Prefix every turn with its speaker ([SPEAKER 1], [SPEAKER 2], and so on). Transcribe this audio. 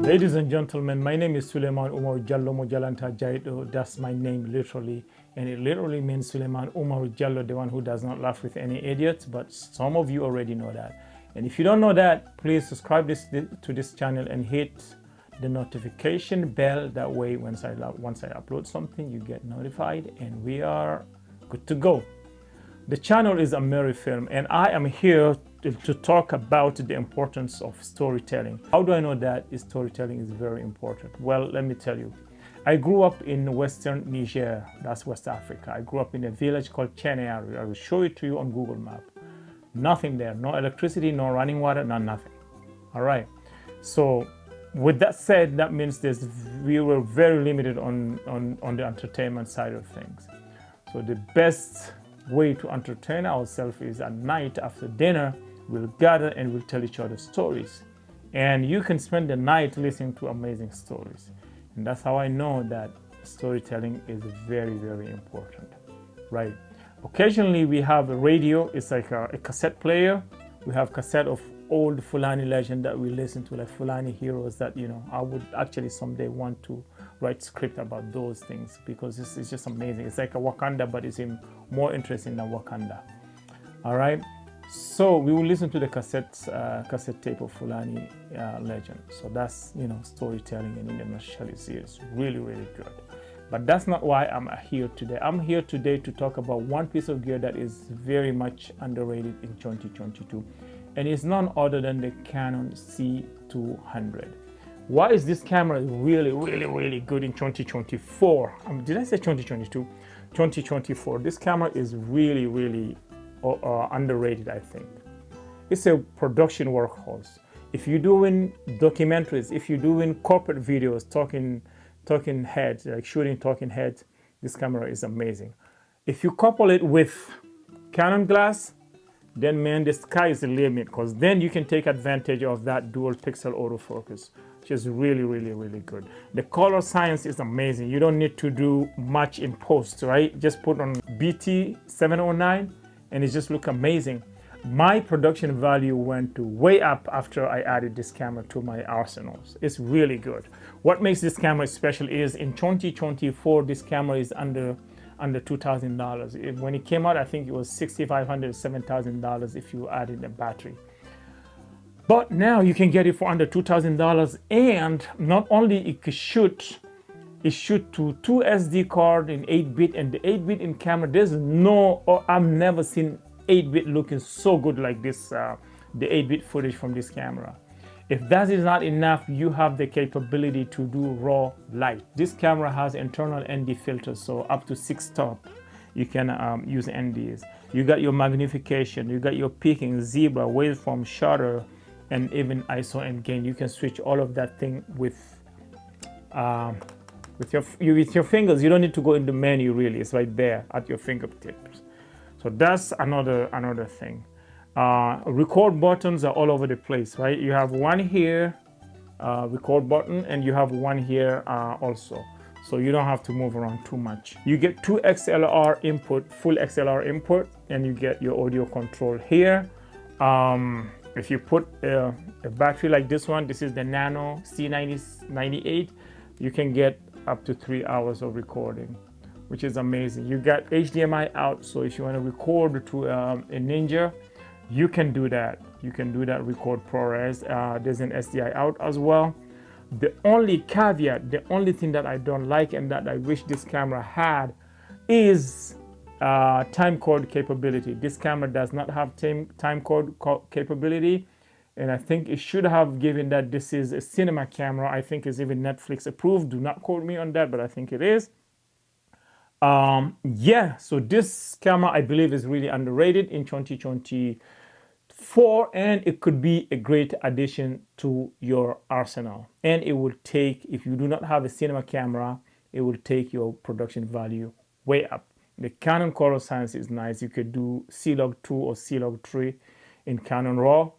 [SPEAKER 1] Ladies and gentlemen, my name is Suleiman Umar Jallo Mojalanta Jaido. That's my name literally, and it literally means Suleiman Umar Jallo, the one who does not laugh with any idiots, but some of you already know that. And if you don't know that, please subscribe to this channel and hit the notification bell. That way, once I upload something, you get notified, and we are good to go. The channel is a Merry Film, and I am here to talk about the importance of storytelling. How do I know that storytelling is very important? Well, let me tell you. I grew up in Western Niger, that's West Africa. I grew up in a village called CANON. I will show it to you on Google Map. Nothing there, no electricity, no running water, nothing. All right. So with that said, that means we were very limited on the entertainment side of things. So the best way to entertain ourselves is at night after dinner, we'll gather and we'll tell each other stories. And you can spend the night listening to amazing stories. And that's how I know that storytelling is very, very important, right? Occasionally we have a radio, it's like a cassette player. We have cassette of old Fulani legend that we listen to, like Fulani heroes that, you know, I would actually someday want to write script about those things because it's just amazing. It's like a Wakanda, but it's even more interesting than Wakanda. All right. So we will listen to the cassette tape of Fulani legend. So that's, you know, storytelling, and in the nutshell is really, really good. But that's not why I'm here today. I'm here today to talk about one piece of gear that is very much underrated in 2022. And it's none other than the CANON C200. Why is this camera really, really, really good in 2024? Did I say 2022? 2024. This camera is really, really underrated, I think. It's a production workhorse. If you're doing documentaries, if you're doing corporate videos, talking heads, like shooting talking heads, this camera is amazing. If you couple it with Canon glass, then man, the sky is the limit, because then you can take advantage of that dual pixel autofocus, which is really, really, really good. The color science is amazing. You don't need to do much in post, right? Just put on BT 709 and it just looks amazing. My production value went way up after I added this camera to my arsenals. It's really good. What makes this camera special is in 2024, this camera is under $2,000. When it came out, I think it was $6,500, $7,000 if you added a battery. But now you can get it for under $2,000, and not only it shoot to 2 SD card in 8-bit, and the 8-bit in camera, I've never seen 8-bit looking so good like this, the 8-bit footage from this camera. If that is not enough, you have the capability to do raw light. This camera has internal ND filters, so up to 6 stop, you can use NDs. You got your magnification, you got your peaking, zebra, waveform, shutter, and even ISO and gain. You can switch all of that thing with your fingers. You don't need to go in the menu really. It's right there at your fingertips. So that's another thing. Record buttons are all over the place, right? You have one here, record button, and you have one here also. So you don't have to move around too much. You get 2 XLR input, full XLR input, and you get your audio control here. If you put a battery like this one, this is the Nano C98, you can get up to 3 hours of recording, which is amazing. You got HDMI out, so if you want to record to a Ninja, you can do that. You can do that, record ProRes. There's an SDI out as well. The only caveat, the only thing that I don't like and that I wish this camera had is time code capability. This camera does not have time code capability, and I think it should have, given that this is a cinema camera. I think it's even Netflix approved. Do not quote me on that, but I think it is. Yeah, so this camera I believe is really underrated in 2024, and it could be a great addition to your arsenal. And it will take, if you do not have a cinema camera, it will take your production value way up. The Canon color science is nice. You could do C-Log 2 or C-Log 3 in Canon RAW.